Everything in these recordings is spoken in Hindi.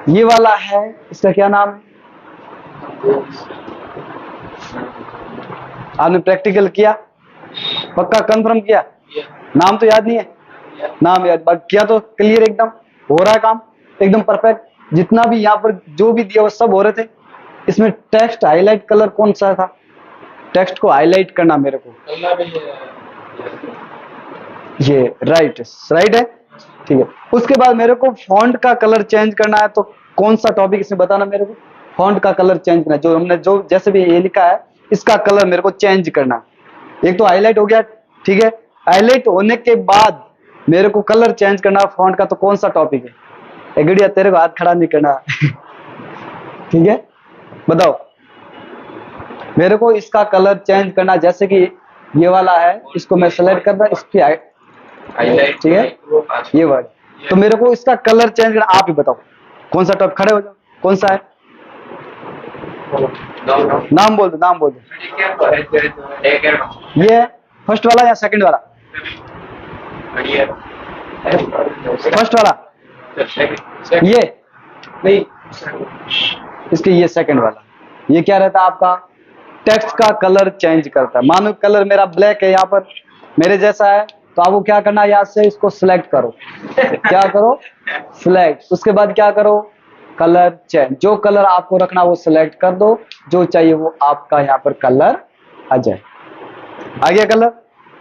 ये वाला है, इसका क्या नाम है? आपने प्रैक्टिकल किया? पक्का कंफर्म किया? नाम तो याद नहीं है? नाम याद किया तो क्लियर, एकदम हो रहा है काम एकदम परफेक्ट। जितना भी यहाँ पर जो भी दिया वो सब हो रहे थे। इसमें टेक्स्ट हाईलाइट कलर कौन सा था? टेक्स्ट को हाईलाइट करना मेरे को, ये राइट राइट है, ठीक है। उसके बाद मेरे को फॉन्ट का कलर चेंज करना है, तो कौन सा टॉपिक इसमें बताना मेरे को? फॉन्ट का कलर चेंज करना, जो हमने जो जैसे भी ये लिखा है इसका कलर मेरे को चेंज करना। एक तो हाईलाइट हो गया, ठीक है। हाईलाइट होने के बाद मेरे को कलर चेंज करना फॉन्ट का, तो कौन सा टॉपिक है? एगड़िया तेरे को हाथ खड़ा नहीं करना ठीक है, बताओ। मेरे को इसका कलर चेंज करना, जैसे कि ये वाला है, इसको मैं सेलेक्ट करना, इसकी हाईलाइट, ठीक है, ये वर्ड। तो मेरे को इसका कलर चेंज करना, आप ही बताओ कौन सा टॉप, खड़े हो जाओ, कौन सा है? नाम बोल दो, नाम बोल दो। ये फर्स्ट वाला या सेकंड वाला? फर्स्ट वाला, ये नहीं, इसके ये सेकंड वाला। ये क्या रहता है आपका? टेक्स्ट का कलर चेंज करता है। मानो कलर मेरा ब्लैक है, यहाँ पर मेरे जैसा है, तो आपको क्या करना है, यहाँ से इसको सिलेक्ट करो क्या करो? सिलेक्ट। उसके बाद क्या करो? Colour change. जो कलर आपको रखना वो सिलेक्ट कर दो, जो चाहिए वो आपका यहाँ पर कलर आ जाए। आ गया कलर?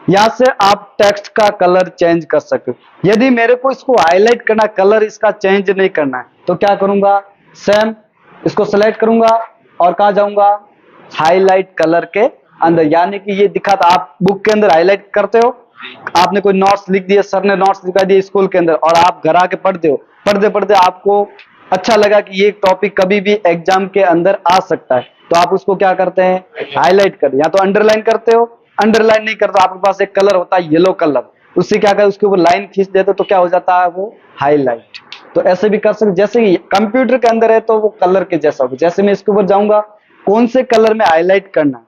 यहां से आप टेक्स्ट का कलर चेंज कर सकते हो। यदि मेरे को इसको हाईलाइट करना, कलर इसका चेंज नहीं करना है, तो क्या करूंगा? सेम इसको सेलेक्ट करूंगा और कहा जाऊंगा? हाईलाइट कलर के अंदर। यानी कि ये दिखा था, आप बुक के अंदर हाईलाइट करते हो, आपने कोई नोट्स लिख दिए, सर ने नोट्स लिखा दिए स्कूल के अंदर, और आप घर आके पढ़ते हो, पढ़ते पढ़ते आपको अच्छा लगा कि ये टॉपिक कभी भी एग्जाम के अंदर आ सकता है, तो आप उसको क्या करते हैं? हाईलाइट कर, या तो अंडरलाइन करते हो। अंडरलाइन नहीं करते, आपके पास एक कलर होता है येलो कलर, उससे क्या कर, उसके ऊपर लाइन खींच देते तो क्या हो जाता है? वो हाईलाइट। तो ऐसे भी कर सकते, जैसे कि कंप्यूटर के अंदर है तो वो कलर के जैसा होगा। जैसे मैं इसके ऊपर जाऊंगा, कौन से कलर में हाईलाइट करना,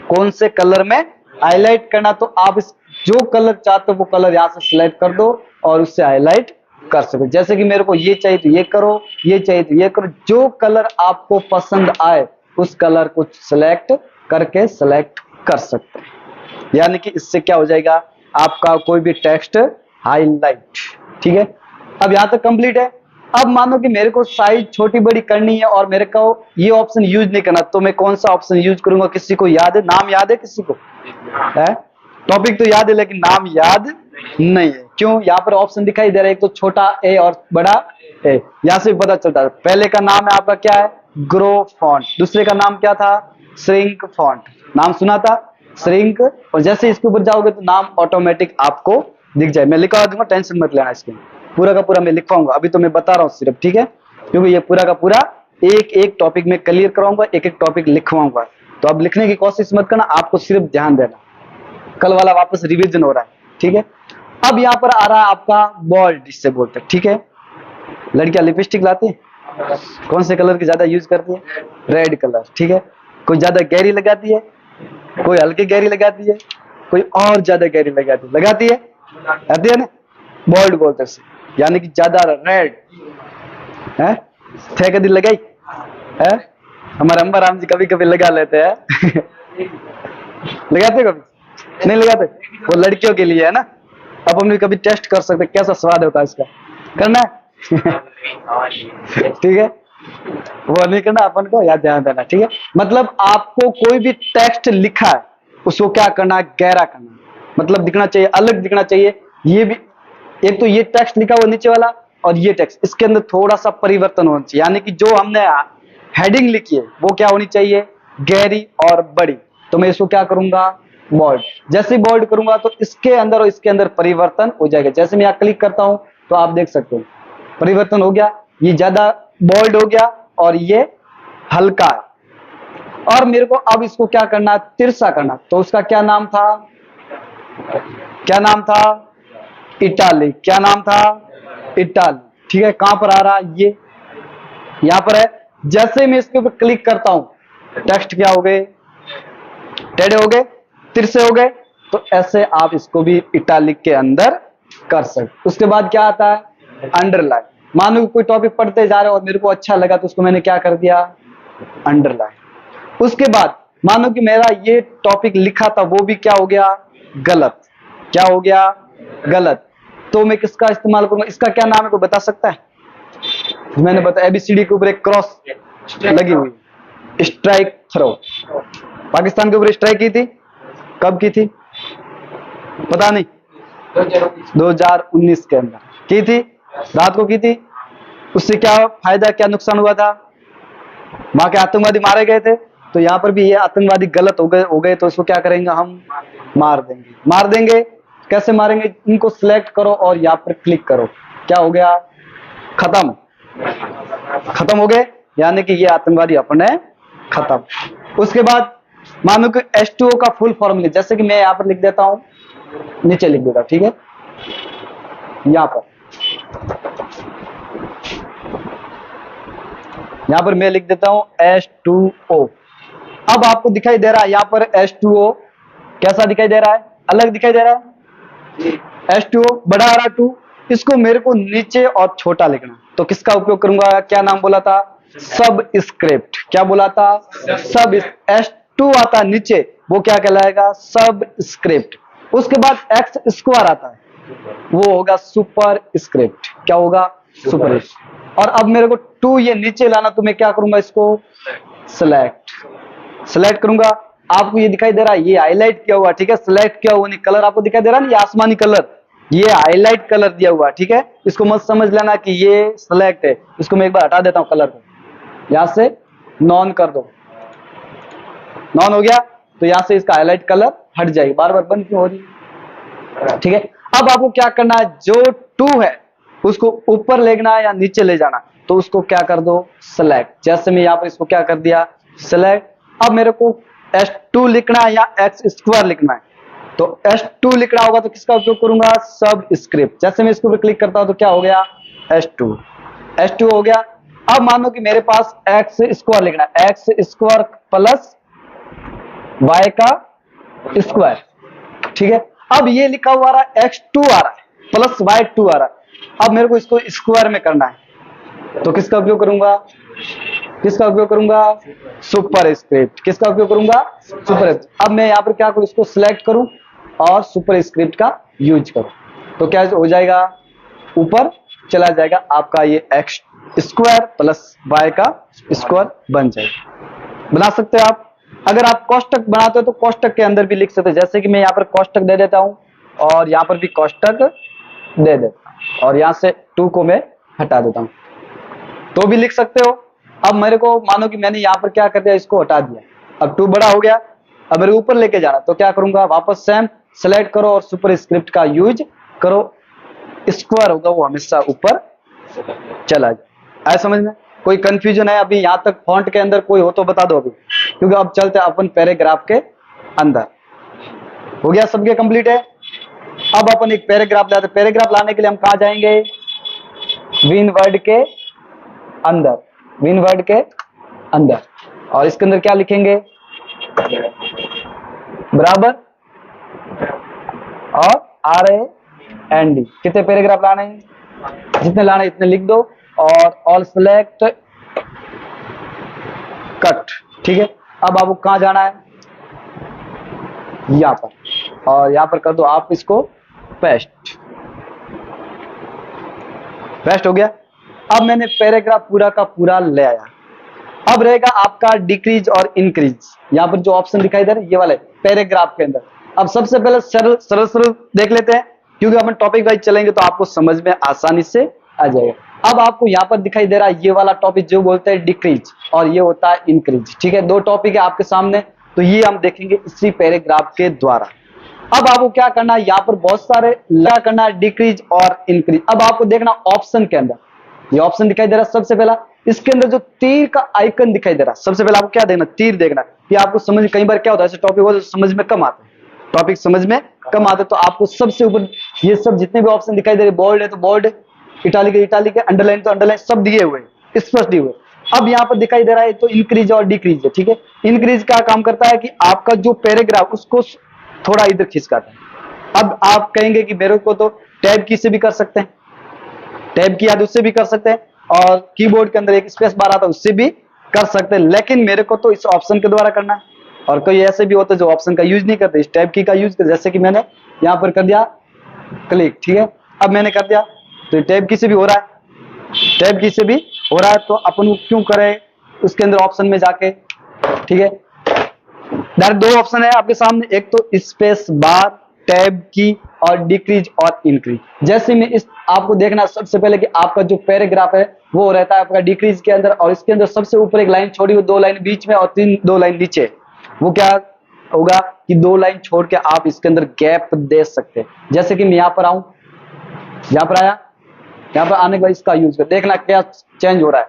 कौन से कलर में हाईलाइट करना, तो आप इस जो कलर चाहते हो वो कलर यहाँ से सिलेक्ट कर दो और उससे हाईलाइट कर सको। जैसे कि मेरे को ये चाहिए तो ये करो, ये चाहिए तो ये करो, जो कलर आपको पसंद आए उस कलर को सिलेक्ट करके सिलेक्ट कर सकते हैं। यानी कि इससे क्या हो जाएगा? आपका कोई भी टेक्स्ट हाईलाइट, ठीक है। अब यहां तक कंप्लीट है। अब मानो कि मेरे को साइज छोटी बड़ी करनी है और मेरे को ये ऑप्शन यूज नहीं करना, तो मैं कौन सा ऑप्शन यूज करूंगा? किसी को याद है? नाम याद है किसी को? है? टॉपिक तो याद है लेकिन नाम याद नहीं है। क्यों? यहाँ पर ऑप्शन दिखाई दे रहा है, एक तो छोटा ए और बड़ा ए, यहाँ से पता चलता है। पहले का नाम है आपका क्या है? Grow font. दूसरे का नाम क्या था? Shrink font. नाम सुना था? श्रिंक। और जैसे इसके ऊपर जाओगे तो नाम ऑटोमेटिक आपको दिख जाए। मैं लिखवा दूंगा, टेंशन मत लेना, इसके पूरा का पूरा मैं लिखवाऊंगा। अभी तो मैं बता रहा हूँ सिर्फ, ठीक है, क्योंकि ये पूरा का पूरा एक एक टॉपिक में क्लियर कराऊंगा, एक एक टॉपिक लिखवाऊंगा। तो अब लिखने की कोशिश मत करना, आपको सिर्फ ध्यान देना, कल वाला वापस रिवीजन हो रहा है, ठीक है। अब यहाँ पर आ रहा है आपका बोल्ड, इससे बोलते हैं, ठीक है। लड़कियां लिपस्टिक लाती है, कौन से कलर की ज्यादा यूज करती है? रेड कलर, ठीक है। कोई ज्यादा गहरी लगाती है, कोई हल्की गहरी लगाती है, कोई और ज्यादा गहरी लगाती है आती है ना, बोल्ड बोलते हैं। यानी कि ज्यादा रेड है। थे कभी लगाई है? हमारे अंबाराम जी कभी कभी लगा लेते हैं लगाते कभी नहीं लगाते? वो लड़कियों के लिए है ना। अब हम भी कभी टेस्ट कर सकते कैसा स्वाद होता है इसका, करना है ठीक है, वो नहीं करना अपन को, याद ध्यान देना, ठीक है। मतलब आपको कोई भी टेक्स्ट लिखा है उसको क्या करना है? गहरा करना, मतलब दिखना चाहिए, अलग दिखना चाहिए। ये भी एक तो ये टेक्स्ट लिखा हुआ नीचे वाला और ये टेक्स्ट, इसके अंदर थोड़ा सा परिवर्तन होना चाहिए। यानी कि जो हमने हेडिंग लिखी है वो क्या होनी चाहिए? गहरी और बड़ी। तो मैं इसको क्या करूंगा? बोल्ड। जैसे ही बोल्ड करूंगा तो इसके अंदर और इसके अंदर परिवर्तन हो जाएगा। जैसे मैं यहाँ क्लिक करता हूं तो आप देख सकते हो परिवर्तन हो गया, ये ज्यादा बोल्ड हो गया और ये हल्का है। और मेरे को अब इसको क्या करना है? तिरछा करना। तो उसका क्या नाम था? क्या नाम था? इटालिक। क्या नाम था? इटालिक, ठीक है। कहां पर आ रहा है? ये यहां पर है। जैसे मैं इसके ऊपर क्लिक करता हूं टेक्स्ट क्या हो गए? टेढ़े हो गए, तिरछे हो गए। तो ऐसे आप इसको भी इटालिक के अंदर कर सकते। उसके बाद क्या आता है? अंडरलाइन। मानो कोई टॉपिक पढ़ते जा रहे हो और मेरे को अच्छा लगा तो उसको मैंने क्या कर दिया, अंडरलाइन। उसके बाद मानो कि मेरा ये टॉपिक लिखा था वो भी क्या हो गया, गलत। क्या हो गया, गलत। तो मैं किसका इस्तेमाल करूंगा, इसका क्या नाम है, कोई बता सकता है? मैंने बताया एबीसीडी के ऊपर एक क्रॉस लगी हुई, स्ट्राइक थ्रो। पाकिस्तान के ऊपर स्ट्राइक की थी, कब की थी पता नहीं, 2019 के अंदर की थी, रात को की थी। उससे क्या फायदा, क्या नुकसान हुआ था, वहां के आतंकवादी मारे गए थे। तो यहाँ पर भी ये आतंकवादी गलत हो गए तो इसको क्या करेंगे हम, मार देंगे। मार देंगे कैसे मारेंगे, इनको सिलेक्ट करो और यहाँ पर क्लिक करो, क्या हो गया, खत्म। खत्म हो गए, यानी कि ये आतंकवादी अपने खत्म। उसके बाद मानो कि H2O का फुल फॉर्म, जैसे कि मैं यहाँ पर लिख देता हूं, नीचे लिख देता, ठीक है, यहां पर मैं लिख देता हूं H2O। अब आपको दिखाई दे रहा है यहाँ पर H2O कैसा दिखाई दे रहा है, अलग दिखाई दे रहा है। H2O बड़ा आ रहा 2, इसको मेरे को नीचे और छोटा लिखना, तो किसका उपयोग करूंगा, क्या नाम बोला था, सब स्क्रिप्ट। क्या बोला था, सब। H2 आता नीचे, वो क्या कहलाएगा, सब स्क्रिप्ट। उसके बाद एक्स स्क्वायर आता है, वो होगा सुपर स्क्रिप्ट। क्या होगा, सुपर। और अब मेरे को 2 ये नीचे लाना, तो मैं क्या करूंगा, इसको सेलेक्ट करूंगा। आपको ये दिखाई दे रहा है, ये हाईलाइट किया हुआ, ठीक है, सिलेक्ट किया हुआ नहीं, कलर आपको दिखाई दे रहा है ना, ये आसमानी कलर, ये हाईलाइट कलर दिया हुआ, ठीक है। इसको मत समझ लेना कि ये सिलेक्ट है। इसको मैं एक बार हटा देता हूं कलर को, यहां से नॉन कर दो, नॉन हो गया, तो यहां से इसका हाईलाइट कलर हट जाएगी। बार बार बंद क्यों हो रही है, ठीक है। अब आपको क्या करना है, जो 2 है उसको ऊपर ले जाना या नीचे ले जाना, तो उसको क्या कर दो, सेलेक्ट। जैसे मैं यहाँ पर इसको क्या कर दिया, सेलेक्ट। अब मेरे को H2 लिखना है या एक्स स्क्वायर लिखना है, तो H2 लिखना होगा तो किसका उपयोग करूंगा, सब स्क्रिप्ट। जैसे मैं इसके ऊपर क्लिक करता हूं तो क्या हो गया, H2 हो गया। अब मानो कि मेरे पास एक्स स्क्वायर लिखना है, एक्स स्क्वायर प्लस वाई का स्क्वायर, ठीक है। अब ये लिखा हुआ रहा है X2 आ रहा है प्लस Y2 आ रहा है। अब मेरे को इसको स्क्वायर में करना है, तो किसका उपयोग करूंगा, सुपर स्क्रिप्ट। किसका उपयोग करूंगा, सुपर। अब मैं यहाँ पर क्या करूं, इसको सिलेक्ट करूं और सुपर स्क्रिप्ट का यूज करूं, तो क्या हो जाएगा, ऊपर चला जाएगा आपका ये एक्स स्क्वायर प्लस वाई का स्क्वायर बन जाएगा। बना सकते हो आप। अगर आप कोष्टक बनाते हो तो कोष्टक के अंदर भी लिख सकते हो, जैसे कि मैं यहाँ पर कोष्टक दे देता हूं और यहाँ पर भी कोष्टक दे देता हूं और यहाँ से 2 को मैं हटा देता हूं, तो भी लिख सकते हो। अब मेरे को मानो कि मैंने यहाँ पर क्या कर दिया, इसको हटा दिया, अब 2 बड़ा हो गया। अब मेरे ऊपर लेके जाना, तो क्या करूंगा, वापस सेम सेलेक्ट करो और सुपर स्क्रिप्ट का यूज करो, स्क्वायर होगा वो हमेशा ऊपर चला जाए। आया समझ में, कोई कंफ्यूजन है अभी यहाँ तक फॉन्ट के अंदर कोई हो तो बता दो अभी, क्योंकि अब चलते हैं अपन पैराग्राफ के अंदर। हो गया, सबके कंप्लीट है। अब अपन एक पैराग्राफ लाते, पैराग्राफ लाने के लिए हम कहा जाएंगे, विन वर्ड के अंदर, विन वर्ड के अंदर, और इसके अंदर क्या लिखेंगे, बराबर और RAND। कितने पैराग्राफ लाने हैं, जितने लाने इतने लिख दो और ऑल सेलेक्ट कट, ठीक है। अब आपको कहां जाना है, यहां पर, और यहां पर कर दो आप इसको पेस्ट। पेस्ट हो गया। अब मैंने पैराग्राफ पूरा का पूरा ले आया। अब रहेगा आपका डिक्रीज और इंक्रीज, यहाँ पर जो ऑप्शन दिखाई दे रहा है ये वाले पैराग्राफ के अंदर। अब सबसे पहले सरल देख लेते हैं, क्योंकि अपन टॉपिक वाइज चलेंगे तो आपको समझ में आसानी से आ जाएगा। अब आपको यहाँ पर दिखाई दे रहा है ये वाला टॉपिक जो बोलते हैं डिक्रीज, और ये होता है इंक्रीज, ठीक है। 2 टॉपिक है आपके सामने, तो ये हम देखेंगे इसी पैराग्राफ के द्वारा। अब आपको क्या करना है, यहाँ पर बहुत सारे लगा करना है, डिक्रीज और इंक्रीज। अब आपको देखना ऑप्शन के अंदर, ये ऑप्शन दिखाई दे रहा है सबसे पहला, इसके अंदर जो तीर का आइकन दिखाई दे रहा है, सबसे पहले आपको क्या देखना, तीर देखना। ये आपको समझ, कई बार क्या होता है ऐसे टॉपिक हो तो समझ में कम आते हैं, टॉपिक समझ में कम आते, तो आपको सबसे ऊपर ये सब जितने भी ऑप्शन दिखाई दे रहे, बोल्ड है तो बोल्ड, इटालिक है इटालिक है, अंडरलाइन तो अंडरलाइन, सब दिए हुए, स्पष्ट दिए हुए। अब यहाँ पर दिखाई दे रहा है तो इंक्रीज और डिक्रीज है, ठीक है। इंक्रीज क्या काम करता है कि आपका जो पैराग्राफ उसको थोड़ा इधर खिसकाता है। अब आप कहेंगे कि मेरे को तो टैब की से भी कर सकते हैं, टैब की याद उससे भी कर सकते हैं, और कीबोर्ड के अंदर एक स्पेस बार आता है उससे भी कर सकते हैं, लेकिन मेरे को तो इस ऑप्शन के द्वारा करना है। और कोई ऐसे भी होते हैं जो ऑप्शन का यूज नहीं करते, इस टैब की का यूज करते, जैसे कि मैंने यहाँ पर कर दिया क्लिक, ठीक है, अब मैंने कर दिया तो टैब की से भी हो रहा है, टैब की से भी हो रहा है, तो अपन वो क्यों करें उसके अंदर ऑप्शन में जाके, ठीक है। डायरेक्ट दो ऑप्शन है आपके सामने, एक तो स्पेस बार, टैब की, और डिक्रीज और इंक्रीज। जैसे में इस आपको देखना सबसे पहले कि आपका जो पैराग्राफ है वो रहता है आपका डिक्रीज के अंदर, और इसके अंदर सबसे ऊपर एक लाइन छोड़ी हुई, 2 लाइन बीच में और 2 लाइन नीचे, वो क्या होगा कि 2 लाइन छोड़ के आप इसके अंदर गैप दे सकते हैं। जैसे कि मैं यहाँ पर आऊं, यहाँ पर आया, यहाँ पर आने के बाद इसका यूज कर देखना क्या चेंज हो रहा है,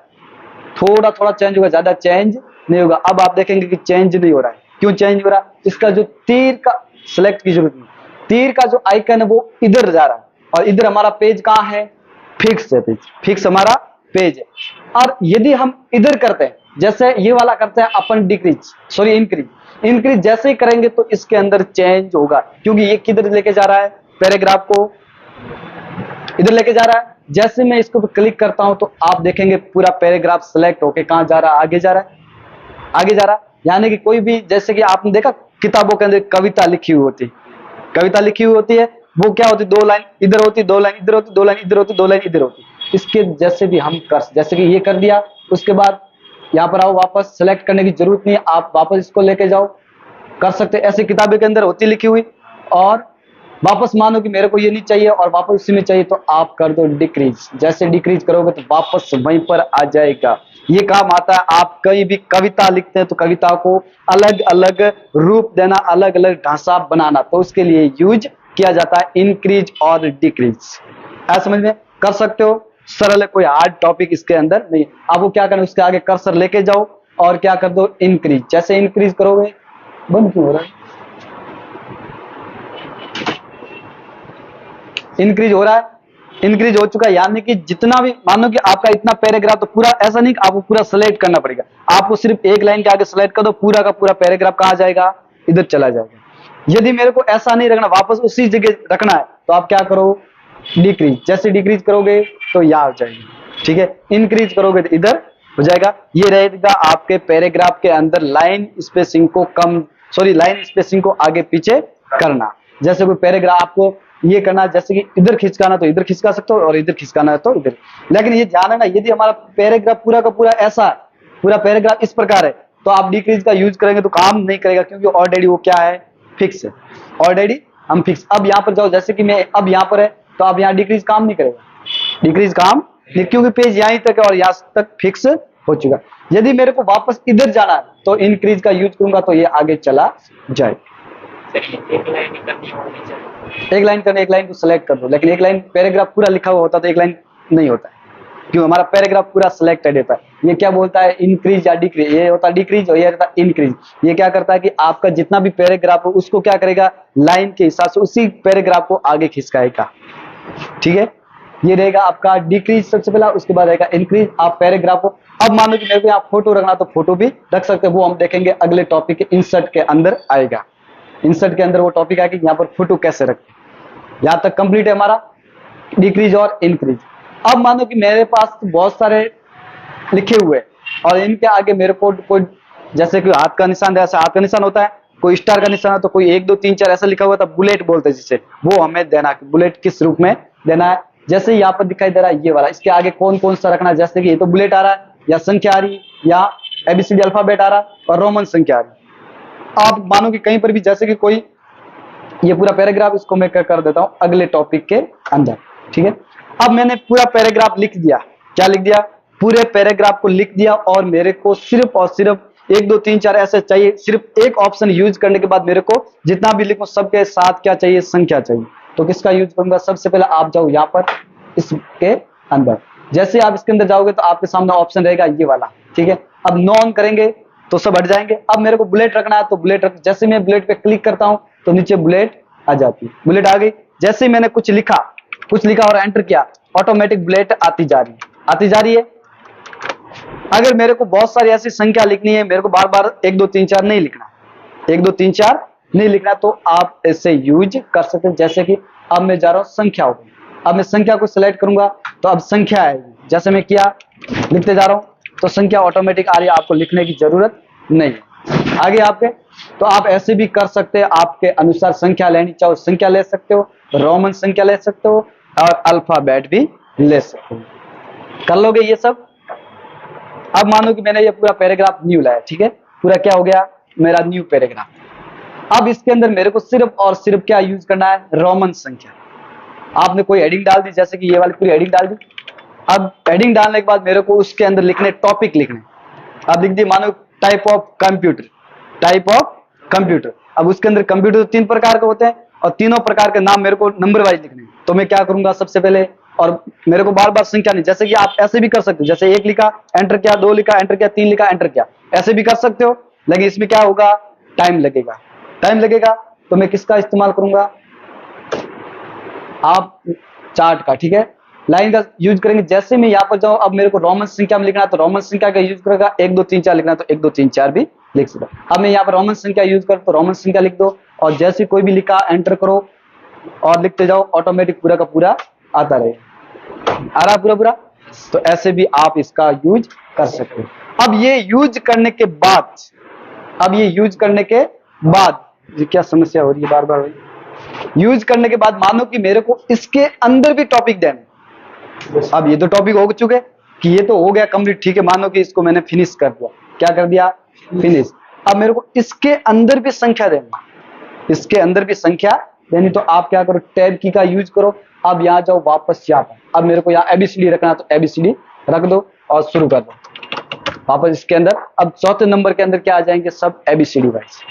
थोड़ा थोड़ा चेंज होगा, ज्यादा चेंज नहीं होगा। अब आप देखेंगे कि चेंज नहीं हो रहा है, क्यों चेंज हो रहा है, इसका जो तीर का सिलेक्ट की जरूरत नहीं, तीर का जो आइकन है वो इधर जा रहा है, और इधर हमारा पेज कहाँ है, फिक्स है, पेज फिक्स हमारा पेज है। और यदि हम इधर करते हैं, जैसे ये वाला करते हैं अपन डिक्रीज, सॉरी इंक्रीज, इंक्रीज जैसे ही करेंगे तो इसके अंदर चेंज होगा, क्योंकि ये किधर लेके जा रहा है, पैराग्राफ को इधर लेके जा रहा है। जैसे मैं इसको क्लिक करता हूं तो आप देखेंगे पूरा पैराग्राफ सिलेक्ट होके कहां जा रहा है, आगे जा रहा है, आगे जा रहा है। यानी कि कोई भी, जैसे कि आपने देखा किताबों के अंदर कविता लिखी हुई होती, कविता लिखी हुई होती है, वो क्या होती, 2 लाइन इधर होती, 2 लाइन इधर होती, 2 लाइन इधर होती, 2 लाइन इधर होती। इसके जैसे भी हम कर, जैसे कि ये कर दिया, उसके बाद यहाँ पर आओ, वापस सेलेक्ट करने की जरूरत नहीं है, आप वापस इसको लेके जाओ, कर सकते। ऐसी किताबें के अंदर होती लिखी हुई, और वापस मानो कि मेरे को ये नहीं चाहिए और वापस उसी में चाहिए, तो आप कर दो डिक्रीज। जैसे डिक्रीज करोगे तो वापस वहीं पर आ जाएगा। ये काम आता है, आप कहीं भी कविता लिखते हैं तो कविता को अलग अलग रूप देना, अलग अलग ढांचा बनाना, तो उसके लिए यूज किया जाता है इंक्रीज और डिक्रीज। ऐसा समझ में कर सकते हो, सरल है, कोई हार्ड टॉपिक इसके अंदर नहीं। आपको क्या करना है, उसके आगे कर्सर लेके जाओ और क्या कर दो, इंक्रीज। जैसे इंक्रीज करोगे, बंद क्यों हो रहा है, इंक्रीज हो रहा है, इंक्रीज हो चुका है। यानी कि जितना भी, मानो कि आपका इतना पैराग्राफ, तो पूरा ऐसा नहीं कि आपको पूरा सेलेक्ट करना पड़ेगा, आपको सिर्फ एक लाइन के आगे सेलेक्ट कर दो, पूरा का पूरा पैराग्राफ कहां जाएगा, इधर चला जाएगा। यदि मेरे को ऐसा नहीं रखना, वापस उसी जगह रखना है, तो आप क्या करो, डिक्रीज। जैसे डिक्रीज करोगे तो यहां हो जाएगी, ठीक है। इंक्रीज करोगे तो इधर हो जाएगा। ये रहेगा आपके पैराग्राफ के अंदर लाइन स्पेसिंग को कम, सॉरी लाइन स्पेसिंग को आगे पीछे करना। जैसे कोई पैराग्राफ आपको ये करना, जैसे कि इधर खिसकाना तो इधर खिसका सकते हो, और इधर खिसकाना है तो इधर। लेकिन ये ध्यान है ना, यदि हमारा पैराग्राफ पूरा का पूरा ऐसा, पूरा पैराग्राफ इस प्रकार है, तो आप डिक्रीज का यूज करेंगे तो काम नहीं करेगा, क्योंकि ऑलरेडी वो क्या है, फिक्स है, ऑलरेडी हम फिक्स। अब यहाँ पर जाओ, जैसे कि मैं अब यहाँ पर है, तो अब यहाँ डिक्रीज काम नहीं करेगा, डिक्रीज काम नहीं, क्योंकि पेज यहीं तक है और यहाँ तक फिक्स हो चुका। यदि मेरे को वापस इधर जाना है तो इंक्रीज का यूज करूंगा, तो ये आगे चला जाए। एक लाइन करने, एक लाइन को सिलेक्ट कर दो, लेकिन एक लाइन पैराग्राफ पूरा लिखा हुआ होता तो एक लाइन नहीं होता है, क्यों, हमारा पैराग्राफ पूरा सिलेक्टेड होता है। ये क्या बोलता है, इंक्रीज या डिक्रीज, ये होता है डिक्रीज और ये होता है इंक्रीज। ये क्या करता है कि आपका जितना भी पैराग्राफ हो उसको क्या करेगा, लाइन के हिसाब से उसी पैराग्राफ को आगे खिसकाएगा, ठीक है। ये रहेगा आपका डिक्रीज सबसे पहला, उसके बाद रहेगा इंक्रीज। आप पैराग्राफ को, अब मानो कि मेरे को यहाँ फोटो रखना, तो फोटो भी रख सकते हैं, वो हम देखेंगे अगले टॉपिक के इंसर्ट के अंदर आएगा। इंसर्ट के अंदर वो टॉपिक आएगा कि यहाँ पर फोटो कैसे रखते हैं। यहाँ तक कंप्लीट है हमारा डिक्रीज और इंक्रीज। अब मानो कि मेरे पास बहुत सारे लिखे हुए और इनके आगे मेरे को कोई, जैसे कोई हाथ का निशान, जैसे हाथ का निशान होता है, कोई स्टार का निशान है, तो कोई 1 2 3 4 ऐसा लिखा हुआ था, बुलेट बोलते हैं जिसे, वो हमें देना, बुलेट किस रूप में देना है। जैसे यहाँ पर दिखाई दे रहा है ये वाला, इसके आगे कौन कौन सा रखना है, जैसे कि ये तो बुलेट आ रहा है, या संख्या आ रही, या एबीसीडी अल्फाबेट आ रहा है, और रोमन संख्या आ रही। आप मानो कि कहीं पर भी, जैसे कि कोई ये पूरा पैराग्राफ, इसको मैं कर देता हूं अगले टॉपिक के अंदर, ठीक है। अब मैंने पूरा पैराग्राफ लिख दिया, क्या लिख दिया, पूरे पैराग्राफ को लिख दिया, और मेरे को सिर्फ और सिर्फ 1 2 3 4 ऐसे चाहिए। सिर्फ एक ऑप्शन यूज करने के बाद मेरे को जितना भी लिखूं सबके साथ क्या चाहिए, संख्या चाहिए। तो किसका यूज करूंगा, सबसे पहले आप जाओ यहाँ पर इसके अंदर, जैसे आप इसके अंदर जाओगे तो आपके सामने ऑप्शन रहेगा ये वाला, ठीक है। अब नॉन करेंगे तो सब हट जाएंगे। अब मेरे को बुलेट रखना है तो बुलेट रख, जैसे मैं बुलेट पे क्लिक करता हूं तो नीचे बुलेट आ जाती है, बुलेट आ गई। जैसे ही मैंने कुछ लिखा और एंटर किया, ऑटोमेटिक बुलेट आती जा रही है, आती जा रही है। अगर मेरे को बहुत सारी ऐसी संख्या लिखनी है, मेरे को बार बार 1 2 3 4 नहीं लिखना, 1 2 3 4 नहीं लिखना, तो आप इसे यूज कर सकते हैं। जैसे कि अब मैं जा रहा हूं संख्याओं, अब मैं संख्या को सिलेक्ट करूंगा तो अब संख्या आएगी, जैसे मैं किया लिखते जा रहा हूं तो संख्या ऑटोमेटिक आ रही है, आपको लिखने की जरूरत नहीं है। आगे आपके तो आप ऐसे भी कर सकते हैं, आपके अनुसार संख्या लेनी चाहो संख्या ले सकते हो, रोमन संख्या ले सकते हो और अल्फाबेट भी ले सकते हो। कर लोगे ये सब। अब मानो कि मैंने ये पूरा पैराग्राफ न्यू लाया, ठीक है, पूरा क्या हो गया मेरा न्यू पैराग्राफ। अब इसके अंदर मेरे को सिर्फ और सिर्फ क्या यूज करना है, रोमन संख्या। आपने कोई हेडिंग डाल दी, जैसे कि ये वाली पूरी हेडिंग डाल दी। अब हेडिंग डालने के बाद मेरे को उसके अंदर लिखने टॉपिक लिखने। अब लिख दी मानो type of computer, type of computer. अब उसके अंदर कंप्यूटर तो 3 प्रकार के होते हैं और तीनों प्रकार के नाम मेरे को नंबर वाइज लिखने। तो मैं क्या करूंगा सबसे पहले, और मेरे को बार बार संख्या नहीं, जैसे कि आप ऐसे भी कर सकते हो, जैसे 1 लिखा एंटर किया, 2 लिखा एंटर किया, 3 लिखा एंटर किया, ऐसे भी कर सकते हो। लेकिन इसमें क्या होगा, टाइम लगेगा, टाइम लगेगा। तो मैं किसका इस्तेमाल करूंगा, आप चार्ट का, ठीक है, लाइन का यूज करेंगे। जैसे मैं यहाँ पर जाऊं, अब मेरे को रोमन संख्या में लिखना है तो रोमन संख्या का यूज करेगा। 1 2 3 4 लिखना है तो 1 2 3 4 भी लिख सकता। अब मैं यहाँ पर रोमन संख्या यूज करूं तो रोमन संख्या लिख दो, और जैसे कोई भी लिखा एंटर करो और लिखते जाओ, ऑटोमेटिक पूरा का पूरा आता रहेगा। आ रहा पूरा पूरा। तो ऐसे भी आप इसका यूज कर सकते हो। अब ये यूज करने के बाद, अब ये यूज करने के बाद, ये क्या समस्या हो रही है बार बार, यूज करने के बाद मानो कि मेरे को इसके अंदर भी टॉपिक देना। अब ये तो टॉपिक हो चुके कि ये तो हो गया कंप्लीट, ठीक है, मानो कि इसको मैंने फिनिश कर दिया। क्या कर दिया, फिनिश। अब मेरे को इसके अंदर भी संख्या देना, इसके अंदर भी संख्या देनी। तो आप क्या करो, टैब की का यूज करो। अब यहाँ जाओ वापस यहाँ पर, अब मेरे को यहाँ एबीसीडी रखना तो एबीसीडी रख दो और शुरू कर दो वापस इसके अंदर। अब चौथे नंबर के अंदर क्या आ जाएंगे, सब एबीसीडी वाइज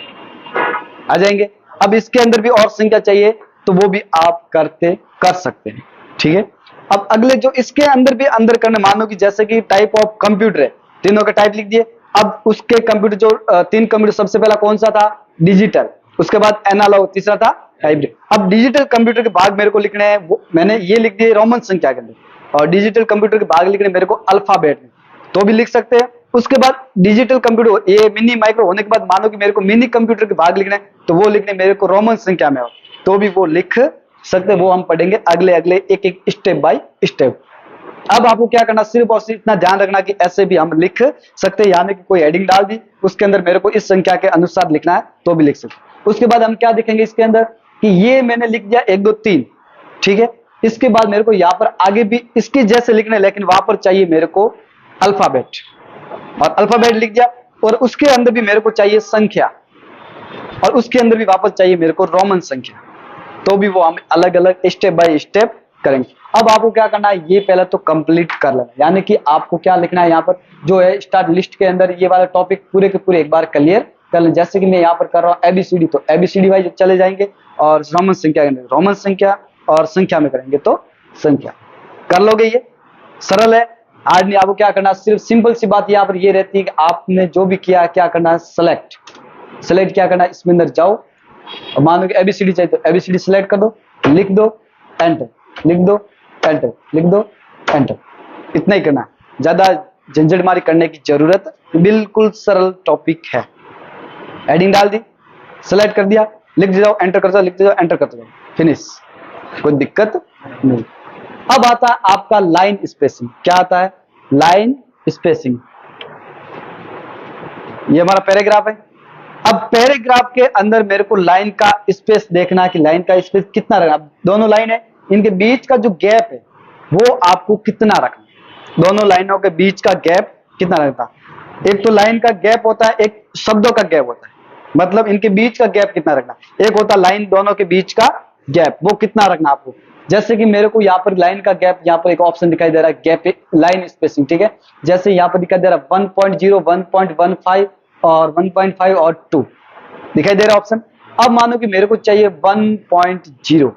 आ जाएंगे। अब इसके अंदर भी और संख्या चाहिए तो वो भी आप कर सकते हैं, ठीक है। अब अगले जो इसके अंदर भी अंदर करने, मानो कि जैसे कि टाइप ऑफ कंप्यूटर है, तीनों का टाइप लिख दिए। अब उसके कंप्यूटर जो 3 कंप्यूटर, सबसे पहला कौन सा था, डिजिटल, उसके बाद एनालॉग, तीसरा था हाइब्रिड। अब डिजिटल कंप्यूटर के भाग मेरे को लिखने हैं, वो मैंने ये लिख दिए रोमन संख्या के अंदर, और डिजिटल कंप्यूटर के भाग लिखने मेरे को अल्फाबेट में, तो भी लिख सकते हैं। उसके बाद डिजिटल कंप्यूटर, ये मिनी माइक्रो होने के बाद मानो कि मेरे को मिनी कंप्यूटर के भाग लिखने, तो वो लिखने मेरे को रोमन संख्या में हो, तो भी वो लिख सकते। वो हम पढ़ेंगे अगले अगले एक एक स्टेप बाय स्टेप। अब आपको क्या करना, सिर्फ और सिर्फ इतना ध्यान रखना कि ऐसे भी हम लिख सकते हैं, यानी कि कोई हेडिंग डाल दी, उसके अंदर मेरे को इस संख्या के अनुसार लिखना है तो भी लिख सकते। उसके बाद हम क्या देखेंगे इसके अंदर कि ये मैंने लिख दिया 1 2 3, ठीक है। इसके बाद मेरे को यहाँ पर आगे भी इसके जैसे लिखना है, लेकिन वहां पर चाहिए मेरे को अल्फाबेट, और अल्फाबेट लिख दिया। और उसके अंदर भी मेरे को चाहिए संख्या, और उसके अंदर भी वापस चाहिए मेरे को रोमन संख्या, तो भी वो हम अलग अलग स्टेप बाय स्टेप करेंगे। अब आपको क्या करना है, ये पहले तो कंप्लीट कर लेना, यानी कि आपको क्या लिखना है यहाँ पर जो है स्टार्ट लिस्ट के अंदर, ये वाला टॉपिक पूरे के पूरे एक बार क्लियर कर लें। जैसे कि मैं यहाँ पर कर रहा हूँ एबीसीडी, तो एबीसीडी वाइज चले जाएंगे, और रोमन संख्या के अंदर रोमन संख्या, और संख्या में करेंगे तो संख्या। कर लोगे, ये सरल है। आज नहीं, आपको क्या करना, सिर्फ सिंपल सी बात यहाँ पर ये रहती है कि आपने जो भी किया क्या करना है, सेलेक्ट क्या करना है, इसमें अंदर जाओ, मानो कि एबीसीडी चाहिए तो एबीसीडी सेलेक्ट कर दो, लिख दो एंटर, लिख दो एंटर, लिख दो एंटर, इतना ही करना है, ज्यादा झंझटमारी करने की जरूरत, बिल्कुल सरल टॉपिक है। हेडिंग डाल दी, सेलेक्ट कर दिया, लिख जाओ एंटर कर जाओ, लिखते जाओ एंटर करते जाओ, फिनिश, कोई दिक्कत नहीं। अब आता है आपका लाइन स्पेसिंग। क्या आता है, लाइन स्पेसिंग। ये हमारा पैराग्राफ है। अब पैराग्राफ के अंदर मेरे को लाइन का स्पेस देखना है कि लाइन का स्पेस कितना रखना। दोनों लाइन है, इनके बीच का जो गैप है वो आपको कितना रखना, दोनों लाइनों के बीच का गैप कितना रखना। एक तो लाइन का गैप होता है, एक शब्दों का गैप होता है, मतलब इनके बीच का गैप कितना रखना। एक होता है लाइन दोनों के बीच का गैप, वो कितना रखना आपको। जैसे कि मेरे को यहाँ पर लाइन का गैप, यहाँ पर एक ऑप्शन दिखाई दे रहा है गैप लाइन स्पेसिंग, ठीक है। जैसे यहाँ पर दिखाई दे रहा है 1.0 1.15 और 1.5 और 2 दिखाई दे रहा है ऑप्शन। अब मानो कि मेरे को चाहिए 1.0,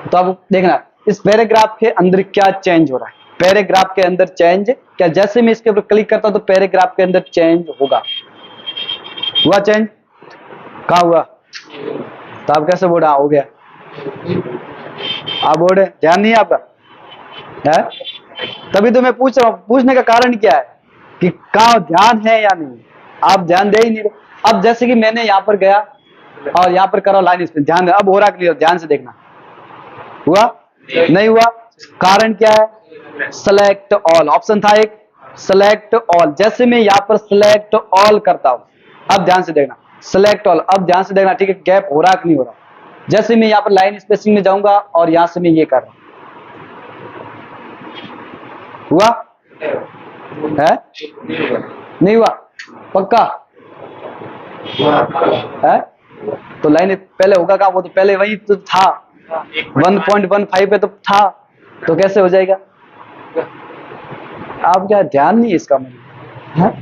तो अब देखना इस पैराग्राफ के अंदर क्या चेंज हो रहा है। पैराग्राफ के अंदर चेंज क्या, जैसे मैं इसके ऊपर क्लिक करता हूं तो पैराग्राफ के अंदर चेंज होगा। हुआ चेंज, कहाँ हुआ, तो आप कैसे बोला हो गया, आप बोले ध्यान नहीं है आपका है? तभी तो मैं पूछ रहा हूं, पूछने का कारण क्या है कि कहाँ ध्यान है या नहीं, आप ध्यान दे ही नहीं रहे। अब जैसे कि मैंने यहाँ पर गया और यहाँ पर करा लाइन, इसमें ध्यान, अब हो रहा क्लियर, ध्यान से देखना। हुआ, नहीं हुआ। कारण क्या है? सेलेक्ट ऑल ऑप्शन था एक, सेलेक्ट ऑल। जैसे मैं यहाँ पर सेलेक्ट ऑल करता हूं, अब ध्यान से देखना, सेलेक्ट ऑल, अब ध्यान से देखना, ठीक है, गैप हो रहा कि नहीं हो रहा। जैसे मैं यहाँ पर लाइन स्पेसिंग में जाऊंगा और यहां से मैं ये कर रहा हूं, हुआ है? नहीं हुआ? पक्का है? तो लाइन पहले होगा क्या? वो तो पहले वही तो था, 1.15 पे तो था, तो कैसे हो जाएगा? आप क्या ध्यान नहीं है इसका मतलब?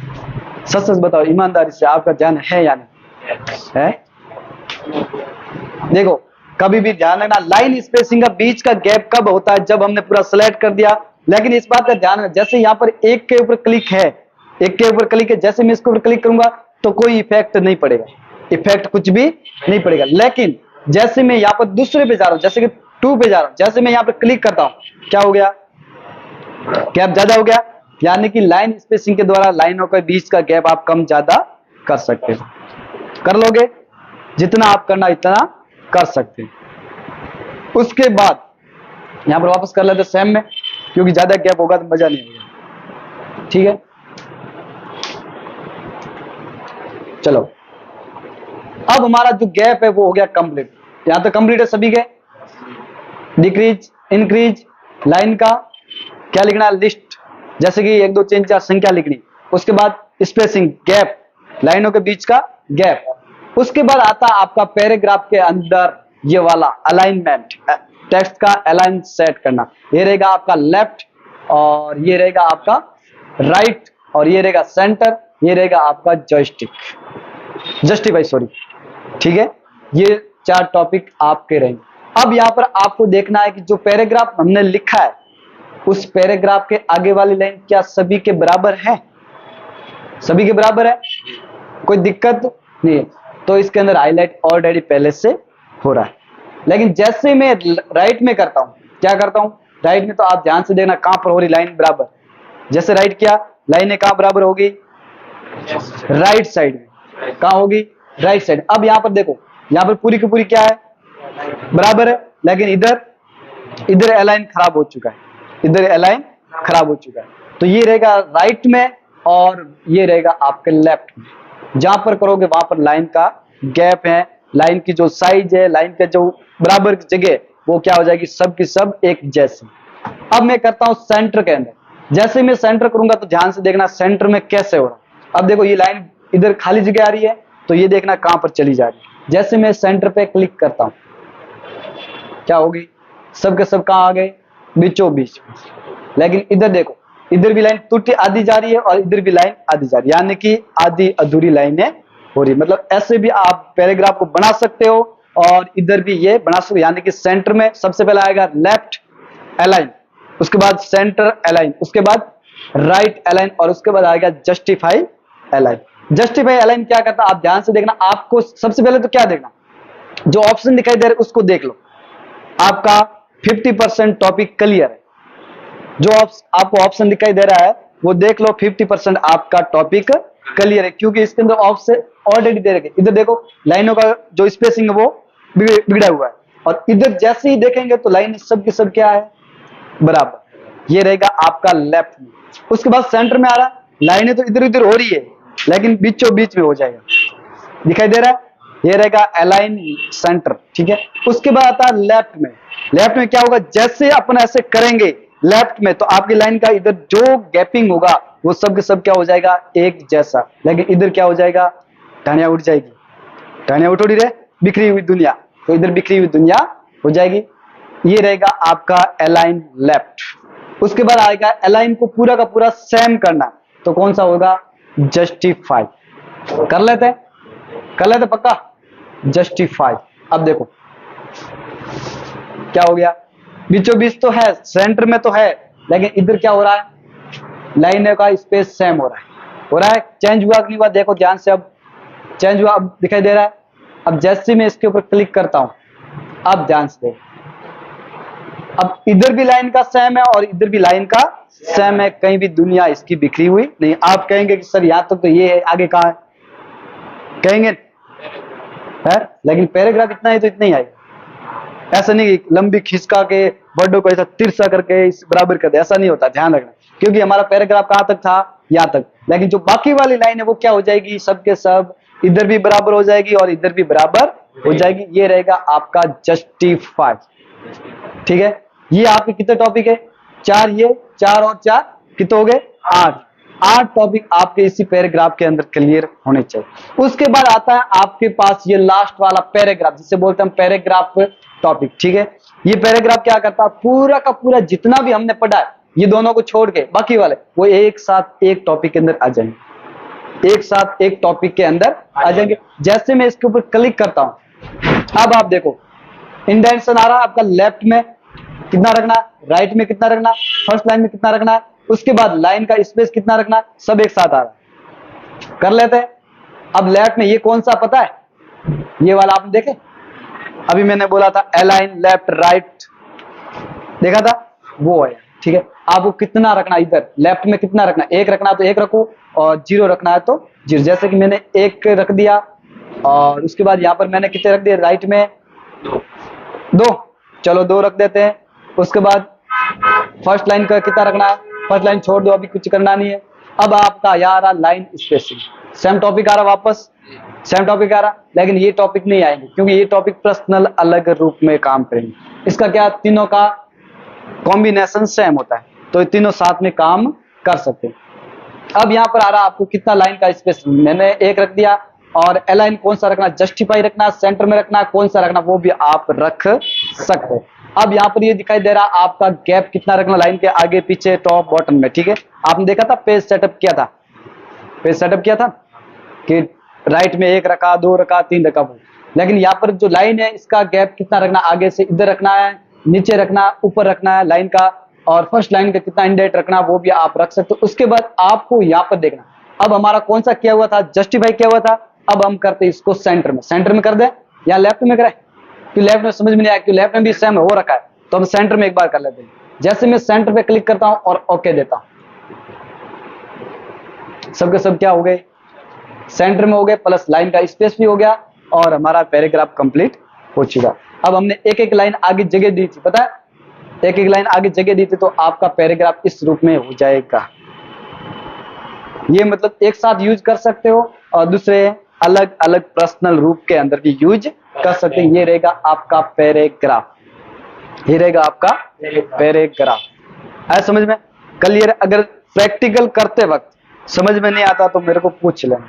सच सच बताओ ईमानदारी से, आपका ध्यान है या नहीं है? देखो कभी भी ध्यान रखना, लाइन स्पेसिंग का बीच का गैप कब होता है? जब हमने पूरा सेलेक्ट कर दिया। लेकिन इस बात का ध्यान रखना, जैसे यहाँ पर एक के ऊपर क्लिक है, एक के ऊपर क्लिक है, जैसे मैं इसके ऊपर क्लिक करूंगा तो कोई इफेक्ट नहीं पड़ेगा, इफेक्ट कुछ भी नहीं पड़ेगा। लेकिन जैसे मैं यहाँ पर दूसरे पे जा रहा हूं, जैसे कि 2 पे जा रहा हूं, जैसे मैं यहाँ पर क्लिक करता हूं, क्या हो गया? गैप ज्यादा हो गया। यानी कि लाइन स्पेसिंग के द्वारा लाइनों के बीच का गैप आप कम ज्यादा कर सकते हो। कर लोगे? जितना आप करना इतना कर सकते हैं। उसके बाद यहां पर वापस कर लेते सेम में, क्योंकि ज्यादा गैप होगा तो मजा नहीं आएगा। ठीक है, चलो अब हमारा जो गैप है वो हो गया कंप्लीट। यहां तो कंप्लीट है सभी के। डिक्रीज इंक्रीज लाइन का क्या लिखना है? लिस्ट, जैसे कि 1 2 3 4 संख्या लिखनी। उसके बाद स्पेसिंग गैप, लाइनों के बीच का गैप। उसके बाद आता आपका पैराग्राफ के अंदर ये वाला अलाइनमेंट, टेक्स्ट का अलाइन सेट करना। ये रहेगा आपका लेफ्ट, और ये रहेगा आपका राइट, और ये रहेगा सेंटर, ये रहेगा आपका जस्टिफाई सॉरी। ठीक है, ये 4 टॉपिक आपके रहेंगे। अब यहां पर आपको देखना है कि जो पैराग्राफ हमने लिखा है उस पैराग्राफ के आगे वाली लाइन क्या सभी के बराबर है? सभी के बराबर है, कोई दिक्कत नहीं है। तो इसके अंदर हाईलाइट ऑलरेडी पहले से हो रहा है। लेकिन जैसे मैं राइट में करता हूं, क्या करता हूं? राइट में तो आप ध्यान से देखना कहां पर हो रही लाइन बराबर। जैसे राइट किया, लाइनें कहां बराबर होगी? राइट साइड में। कहां होगी? Right side. अब यहां पर देखो, यहां पर पूरी की पूरी क्या है? बराबर है। लेकिन इधर अलाइन खराब हो चुका है, इधर अलाइन खराब हो चुका है। तो ये रहेगा राइट में और ये रहेगा आपके लेफ्ट में। जहां पर करोगे वहां पर लाइन का गैप है, लाइन की जो साइज है, लाइन का जो बराबर की जगह, वो क्या हो जाएगी? सब की सब एक जैसी। अब मैं करता हूं सेंटर के अंदर। जैसे मैं सेंटर करूंगा तो ध्यान से देखना सेंटर में कैसे हो रहा है। अब देखो ये लाइन इधर खाली जगह आ रही है, तो ये देखना कहां पर चली जा रही है। जैसे मैं सेंटर पे क्लिक करता हूं, क्या होगी? सब के सब कहां आ गए? बीचों बीच। लेकिन इधर देखो, इधर भी लाइन टूटी आधी जा रही है और इधर भी लाइन आधी जा रही है, यानी कि आधी अधूरी लाइनें हो रही। मतलब ऐसे भी आप पैराग्राफ को बना सकते हो और इधर भी ये बना सकते हो। यानी कि सेंटर में सबसे पहले आएगा लेफ्ट अलाइन, उसके बाद सेंटर अलाइन, उसके बाद राइट अलाइन, और उसके बाद आएगा जस्टिफाई अलाइन। जस्टिफाई अलाइन क्या करता है आप ध्यान से देखना। आपको सबसे पहले तो क्या देखना, जो ऑप्शन दिखाई दे रहा है उसको देख लो। आपका 50% टॉपिक क्लियर है। जो आपको ऑप्शन दिखाई दे रहा है वो देख लो, 50% आपका टॉपिक क्लियर है, क्योंकि इसके अंदर ऑप्शन ऑलरेडी दे रखे। इधर देखो लाइनों का जो स्पेसिंग है वो बिगड़ा हुआ है, और इधर जैसे ही देखेंगे तो लाइन सब की सब क्या है? बराबर। ये रहेगा आपका लेफ्ट में। उसके बाद सेंटर में आ रहा, लाइनें तो इधर उधर हो रही है लेकिन बीचों बीच में हो जाएगा, दिखाई दे रहा है? ये रहेगा अलाइन सेंटर। ठीक है, उसके बाद आता है लेफ्ट में। लेफ्ट में क्या होगा? जैसे अपन ऐसे करेंगे लेफ्ट में तो आपकी लाइन का इधर जो गैपिंग होगा वो सब के सब क्या हो जाएगा? एक जैसा। लेकिन इधर क्या हो जाएगा? टहनियां उठ जाएगी। टहनियां उठ रही, बिखरी हुई दुनिया, तो इधर बिखरी हुई दुनिया हो जाएगी। ये रहेगा आपका अलाइन लेफ्ट। उसके बाद आएगा अलाइन को पूरा का पूरा सेम करना, तो कौन सा होगा? जस्टिफाई। कर लेते पक्का? जस्टिफाई। अब देखो क्या हो गया? बीचों बीच तो है, सेंटर में तो है, लेकिन इधर क्या हो रहा है? लाइन का स्पेस सेम हो रहा है। चेंज हुआ कि नहीं हुआ? देखो ध्यान से, अब चेंज हुआ, अब दिखाई दे रहा है। अब जैसे मैं इसके ऊपर क्लिक करता हूं, अब ध्यान से देखो, अब इधर भी लाइन का सेम है और इधर भी लाइन का सेम है, कहीं भी दुनिया इसकी बिखरी हुई नहीं। आप कहेंगे कि सर यहां तक तो ये है, आगे कहां है? कहेंगे है, लेकिन पैराग्राफ इतना ही तो इतना ही आएगा। ऐसा नहीं कि लंबी खिसका के वर्डों को ऐसा तिरछा करके इस बराबर कर दे, ऐसा नहीं होता, ध्यान रखना। क्योंकि हमारा पैराग्राफ कहाँ तक था, यहाँ तक, लेकिन जो बाकी वाली लाइन है वो क्या हो जाएगी, सब के सब इधर भी बराबर हो जाएगी और इधर भी बराबर हो जाएगी। ये रहेगा आपका जस्टिफाई। ठीक है, ये आपके कितने टॉपिक है, 4, ये 4 और 4 कितने हो गए, 8 टॉपिक आपके इसी पैराग्राफ के अंदर क्लियर होने चाहिए। उसके बाद आता है आपके पास ये लास्ट वाला पैराग्राफ, जिसे बोलते हैं पैराग्राफ टॉपिक। ठीक है, ये पैराग्राफ क्या करता है, पूरा का पूरा जितना भी हमने पढ़ा है, ये दोनों को छोड़ के बाकी वाले वो एक साथ एक टॉपिक के अंदर आ जाएंगे, एक साथ एक टॉपिक के अंदर आ जाएंगे। जैसे मैं इसके ऊपर क्लिक करता हूं, अब आप देखो इंडेंशन आ रहा है आपका, लेफ्ट में कितना रखना, राइट में कितना रखना, फर्स्ट लाइन में कितना रखना है, उसके बाद लाइन का स्पेस कितना रखना, सब एक साथ आ रहा है। कर लेते हैं। अब लेफ्ट में ये कौन सा पता है, ये वाला आपने देखे, अभी मैंने बोला था अलाइन लेफ्ट राइट, देखा था, वो है। ठीक है, आपको कितना रखना, इधर लेफ्ट में कितना रखना, 1 रखना है तो 1 रखो और 0 रखना है तो 0। जैसे कि मैंने 1 रख दिया और उसके बाद यहाँ पर मैंने कितने रख दिए, राइट में 2, चलो 2 रख देते हैं। उसके बाद फर्स्ट लाइन का कितना रखना है, फर्स्ट लाइन छोड़ दो, अभी कुछ करना नहीं है। अब आपका यहाँ आ रहा लाइन स्पेसिंग, सेम टॉपिक आ रहा, वापस सेम टॉपिक आ रहा, लेकिन ये टॉपिक नहीं आएंगे क्योंकि ये टॉपिक पर्सनल अलग रूप में काम करेंगे। इसका क्या, तीनों का कॉम्बिनेशन सेम होता है, तो ये तीनों साथ में काम कर सकते हैं। अब यहाँ पर आ रहा आपको कितना लाइन का स्पेस, मैंने 1 रख दिया। और अलाइन कौन सा रखना, जस्टिफाई रखना, सेंटर में रखना, कौन सा रखना वो भी आप रख सकते हैं। अब यहाँ पर ये दिखाई दे रहा आपका गैप कितना रखना, लाइन के आगे पीछे टॉप बॉटम में। ठीक है, आपने देखा था पेज सेटअप किया था, पेज सेटअप किया था कि राइट में 1 रखा, 2 रखा, 3 रखा, लेकिन यहाँ पर जो लाइन है इसका गैप कितना रखना, आगे से इधर रखना है, नीचे रखना, ऊपर रखना है लाइन का, और फर्स्ट लाइन का कितना इंडेट रखना वो भी आप रख सकते हो। उसके बाद आपको यहाँ पर देखना, अब हमारा कौन सा किया हुआ था, जस्टिफाई किया हुआ था। अब हम करते इसको सेंटर में, सेंटर में कर दे या लेफ्ट में करें, कि लेफ्ट में समझ में नहीं आया, कि लेफ्ट में भी सेम हो रखा है, तो हम सेंटर में एक बार कर लेते हैं। जैसे मैं सेंटर पे क्लिक करता हूं और ओके देता हूं, सबके सब क्या हो गए, सेंटर में हो गए, प्लस लाइन का स्पेस भी हो गया और हमारा पैराग्राफ कंप्लीट हो चुका। अब हमने एक एक लाइन आगे जगह दी थी, पता है, एक एक लाइन आगे जगह दी थी, तो आपका पैराग्राफ इस रूप में हो जाएगा। ये मतलब एक साथ यूज कर सकते हो और दूसरे अलग अलग पर्सनल रूप के अंदर भी यूज कर सकते हैं। ये रहेगा आपका पैराग्राफ, ये रहेगा आपका पैराग्राफ। है समझ में क्लियर? अगर प्रैक्टिकल करते वक्त समझ में नहीं आता तो मेरे को पूछ लेना,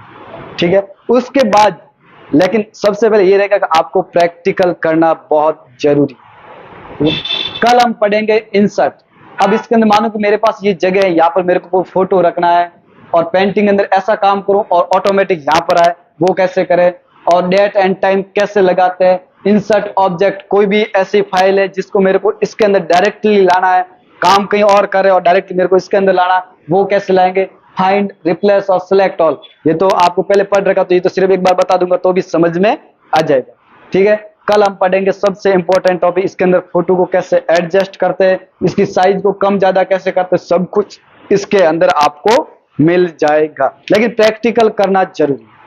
ठीक है। उसके बाद लेकिन सबसे पहले ये रहेगा कि आपको प्रैक्टिकल करना बहुत जरूरी है। कल हम पढ़ेंगे इंसर्ट। अब इसके अंदर मानो कि मेरे पास ये जगह है, यहाँ पर मेरे को फोटो रखना है और पेंटिंग के अंदर ऐसा काम करूं और ऑटोमेटिक यहाँ पर आए, वो कैसे करें, और डेट एंड टाइम कैसे लगाते हैं। इंसर्ट ऑब्जेक्ट, कोई भी ऐसी फाइल है जिसको मेरे को इसके अंदर डायरेक्टली लाना है, काम कहीं और करे और डायरेक्टली मेरे को इसके अंदर लाना, वो कैसे लाएंगे। फाइंड, रिप्लेस और सिलेक्ट ऑल, ये तो आपको पहले पढ़ रखा, तो ये तो सिर्फ एक बार बता दूंगा तो भी समझ में आ जाएगा, ठीक है। कल हम पढ़ेंगे सबसे इंपॉर्टेंट टॉपिक, इसके अंदर फोटो को कैसे एडजस्ट करते हैं, इसकी साइज को कम ज्यादा कैसे करते हैं, सब कुछ इसके अंदर आपको मिल जाएगा। लेकिन प्रैक्टिकल करना जरूरी है।